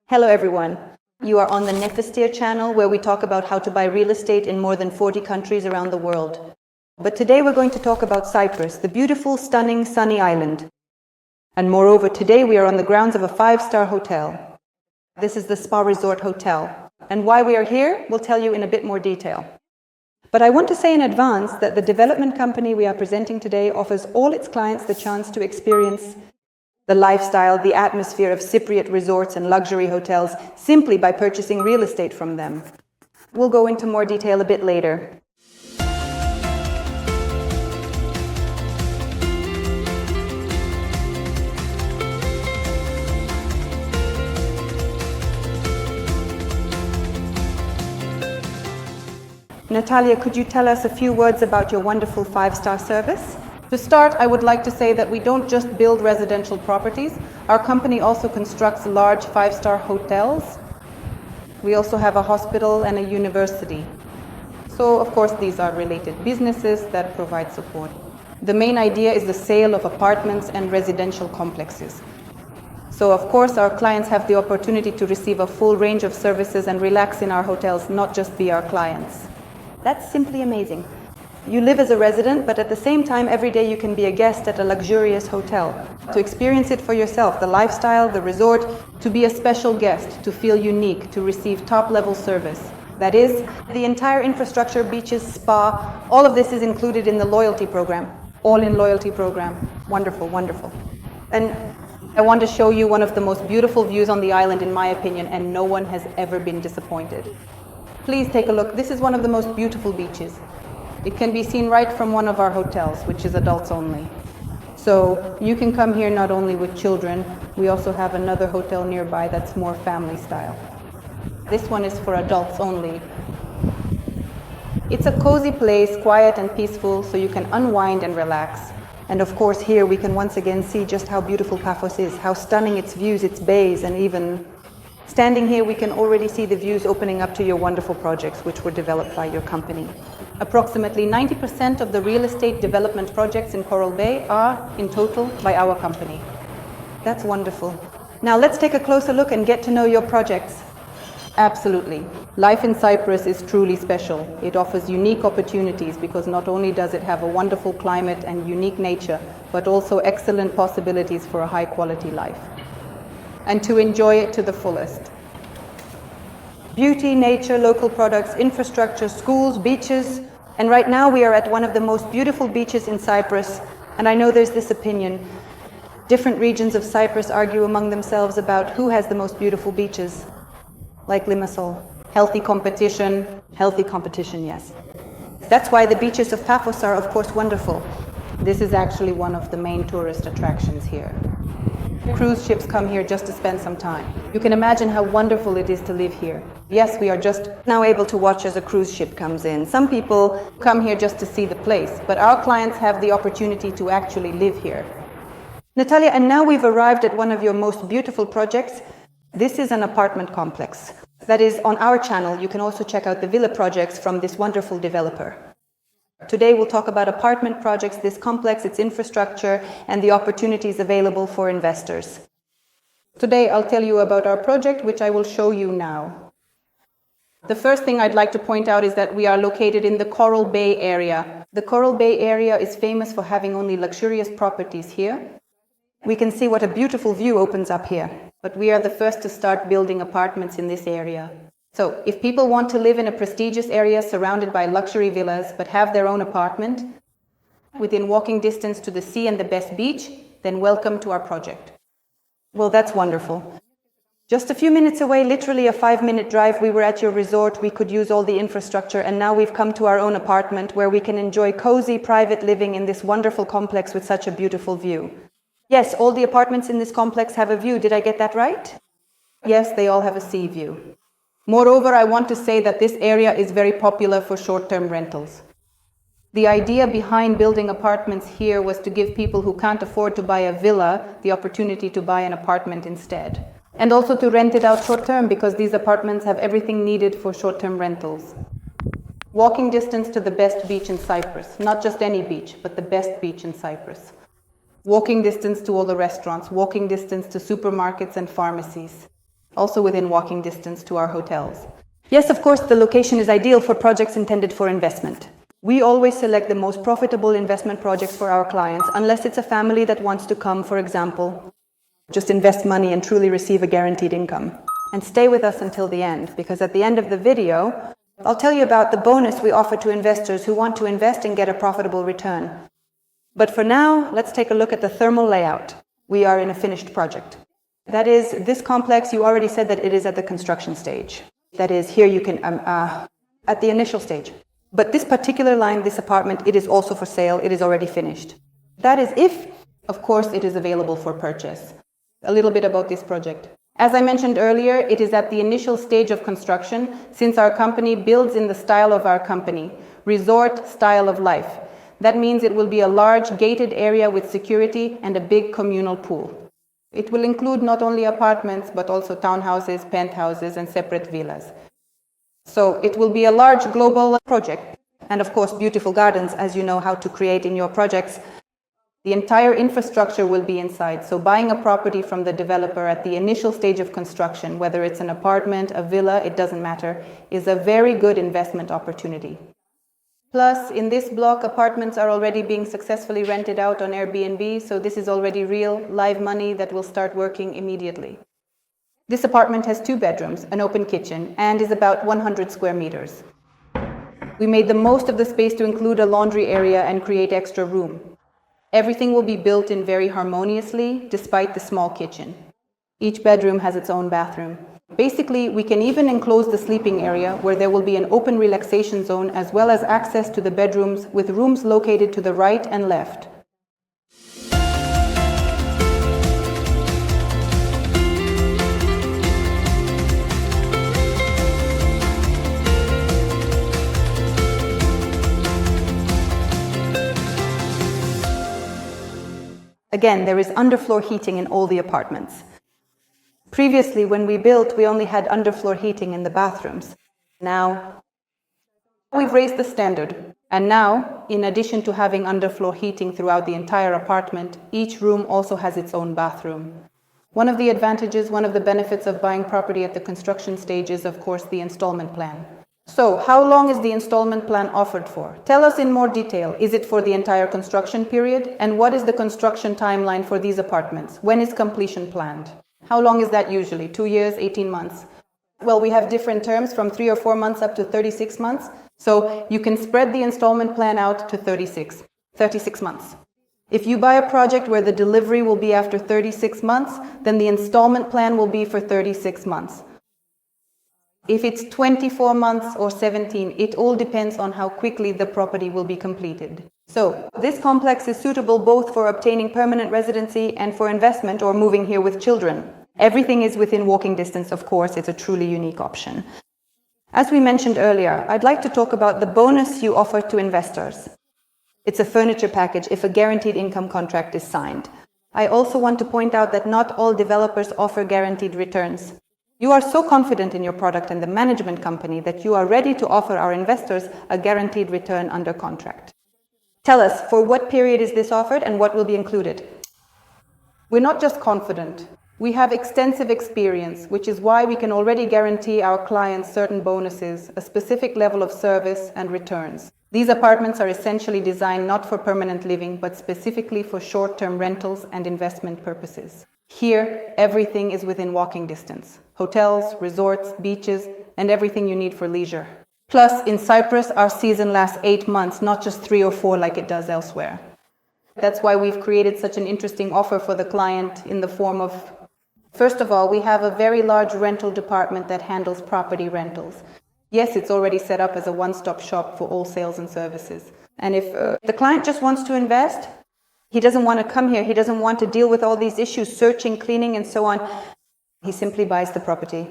Hello everyone. You are on the Nefistir channel where we talk about how to buy real estate in more than 40 countries around the world. But today we're going to talk about Cyprus, the beautiful, stunning, sunny island. And moreover, today we are on the grounds of a 5-star hotel. This is the Spa Resort Hotel. And why we are here, we'll tell you in a bit more detail. But I want to say in advance that the development company we are presenting today offers all its clients the chance to experience the lifestyle, the atmosphere of Cypriot resorts and luxury hotels simply by purchasing real estate from them. We'll go into more detail a bit later. Natalia, could you tell us a few words about your wonderful 5-star service? To start, I would like to say that we don't just build residential properties. Our company also constructs large 5-star hotels. We also have a hospital and a university. So, of course, these are related businesses that provide support. The main idea is the sale of apartments and residential complexes. So, of course, our clients have the opportunity to receive a full range of services and relax in our hotels, not just be our clients. That's simply amazing. You live as a resident, but at the same time, every day you can be a guest at a luxurious hotel. To experience it for yourself, the lifestyle, the resort, to be a special guest, to feel unique, to receive top-level service. That is, the entire infrastructure, beaches, spa, all of this is included in the loyalty program. All-in loyalty program. Wonderful, wonderful. And I want to show you one of the most beautiful views on the island, in my opinion, and no one has ever been disappointed. Please take a look. This is one of the most beautiful beaches. It can be seen right from one of our hotels, which is adults only. So you can come here not only with children, we also have another hotel nearby that's more family style. This one is for adults only. It's a cozy place, quiet and peaceful, so you can unwind and relax. And of course here we can once again see just how beautiful Paphos is, how stunning its views, its bays, and even standing here we can already see the views opening up to your wonderful projects which were developed by your company. Approximately 90% of the real estate development projects in Coral Bay are, in total, by our company. That's wonderful. Now let's take a closer look and get to know your projects. Absolutely. Life in Cyprus is truly special. It offers unique opportunities because not only does it have a wonderful climate and unique nature, but also excellent possibilities for a high-quality life. And to enjoy it to the fullest. Beauty, nature, local products, infrastructure, schools, beaches, and right now we are at one of the most beautiful beaches in Cyprus, and I know there's this opinion. Different regions of Cyprus argue among themselves about who has the most beautiful beaches, like Limassol. Healthy competition, yes. That's why the beaches of Paphos are, of course, wonderful. This is actually one of the main tourist attractions here. Cruise ships come here just to spend some time. You can imagine how wonderful it is to live here. Yes, we are just now able to watch as a cruise ship comes in. Some people come here just to see the place, but our clients have the opportunity to actually live here. Natalia, and now we've arrived at one of your most beautiful projects. This is an apartment complex. That is, on our channel, you can also check out the villa projects from this wonderful developer. Today we'll talk about apartment projects, this complex, its infrastructure, and the opportunities available for investors. Today I'll tell you about our project, which I will show you now. The first thing I'd like to point out is that we are located in the Coral Bay area. The Coral Bay area is famous for having only luxurious properties here. We can see what a beautiful view opens up here, but we are the first to start building apartments in this area. So, if people want to live in a prestigious area surrounded by luxury villas but have their own apartment within walking distance to the sea and the best beach, then welcome to our project. Well, that's wonderful. Just a few minutes away, literally a 5-minute drive, we were at your resort, we could use all the infrastructure, and now we've come to our own apartment where we can enjoy cozy private living in this wonderful complex with such a beautiful view. Yes, all the apartments in this complex have a view. Did I get that right? Yes, they all have a sea view. Moreover, I want to say that this area is very popular for short-term rentals. The idea behind building apartments here was to give people who can't afford to buy a villa the opportunity to buy an apartment instead. And also to rent it out short-term because these apartments have everything needed for short-term rentals. Walking distance to the best beach in Cyprus. Not just any beach, but the best beach in Cyprus. Walking distance to all the restaurants. Walking distance to supermarkets and pharmacies. also within walking distance to our hotels. Yes, of course, the location is ideal for projects intended for investment. We always select the most profitable investment projects for our clients, unless it's a family that wants to come, for example, just invest money and truly receive a guaranteed income. And stay with us until the end, because at the end of the video, I'll tell you about the bonus we offer to investors who want to invest and get a profitable return. But for now, let's take a look at the thermal layout. We are in a finished project. That is, this complex, you already said that it is at the construction stage. That is, here you can, at the initial stage. But this particular line, this apartment, it is also for sale, it is already finished. That is if, of course, it is available for purchase. A little bit about this project. As I mentioned earlier, it is at the initial stage of construction, since our company builds in the style of our company, resort style of life. That means it will be a large gated area with security and a big communal pool. It will include not only apartments, but also townhouses, penthouses, and separate villas. So it will be a large global project. And of course, beautiful gardens, as you know how to create in your projects. The entire infrastructure will be inside. So buying a property from the developer at the initial stage of construction, whether it's an apartment, a villa, it doesn't matter, is a very good investment opportunity. Plus, in this block, apartments are already being successfully rented out on Airbnb, so this is already real, live money that will start working immediately. This apartment has 2 bedrooms, an open kitchen, and is about 100 square meters. We made the most of the space to include a laundry area and create extra room. Everything will be built in very harmoniously, despite the small kitchen. Each bedroom has its own bathroom. Basically, we can even enclose the sleeping area, where there will be an open relaxation zone, as well as access to the bedrooms, with rooms located to the right and left. Again, there is underfloor heating in all the apartments. Previously, when we built, we only had underfloor heating in the bathrooms. Now, we've raised the standard. And now, in addition to having underfloor heating throughout the entire apartment, each room also has its own bathroom. One of the advantages, one of the benefits of buying property at the construction stage is, of course, the installment plan. So, how long is the installment plan offered for? Tell us in more detail. Is it for the entire construction period? And what is the construction timeline for these apartments? When is completion planned? How long is that usually? 2 years, 18 months? Well, we have different terms from 3 or 4 months up to 36 months. So you can spread the installment plan out to 36 months. If you buy a project where the delivery will be after 36 months, then the installment plan will be for 36 months. If it's 24 months or 17, it all depends on how quickly the property will be completed. So, this complex is suitable both for obtaining permanent residency and for investment or moving here with children. Everything is within walking distance, of course. It's a truly unique option. As we mentioned earlier, I'd like to talk about the bonus you offer to investors. It's a furniture package if a guaranteed income contract is signed. I also want to point out that not all developers offer guaranteed returns. You are so confident in your product and the management company that you are ready to offer our investors a guaranteed return under contract. Tell us, for what period is this offered and what will be included? We're not just confident. We have extensive experience, which is why we can already guarantee our clients certain bonuses, a specific level of service and returns. These apartments are essentially designed not for permanent living, but specifically for short-term rentals and investment purposes. Here, everything is within walking distance. Hotels, resorts, beaches, and everything you need for leisure. Plus, in Cyprus, our season lasts 8 months, not just 3 or 4 like it does elsewhere. That's why we've created such an interesting offer for the client in the form of, first of all, we have a very large rental department that handles property rentals. Yes, it's already set up as a one-stop shop for all sales and services. And if the client just wants to invest, he doesn't want to come here, he doesn't want to deal with all these issues, searching, cleaning, and so on, he simply buys the property.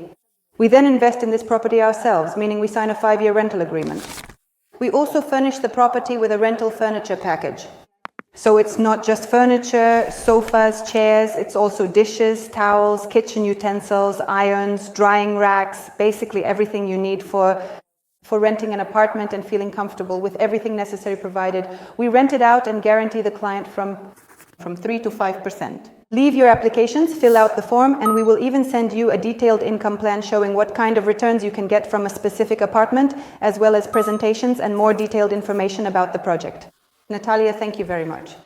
We then invest in this property ourselves, meaning we sign a 5-year rental agreement. We also furnish the property with a rental furniture package. So it's not just furniture, sofas, chairs, it's also dishes, towels, kitchen utensils, irons, drying racks, basically everything you need for renting an apartment and feeling comfortable with everything necessary provided. We rent it out and guarantee the client from from 3 to 5%. Leave your applications, fill out the form, and we will even send you a detailed income plan showing what kind of returns you can get from a specific apartment, as well as presentations and more detailed information about the project. Natalia, thank you very much.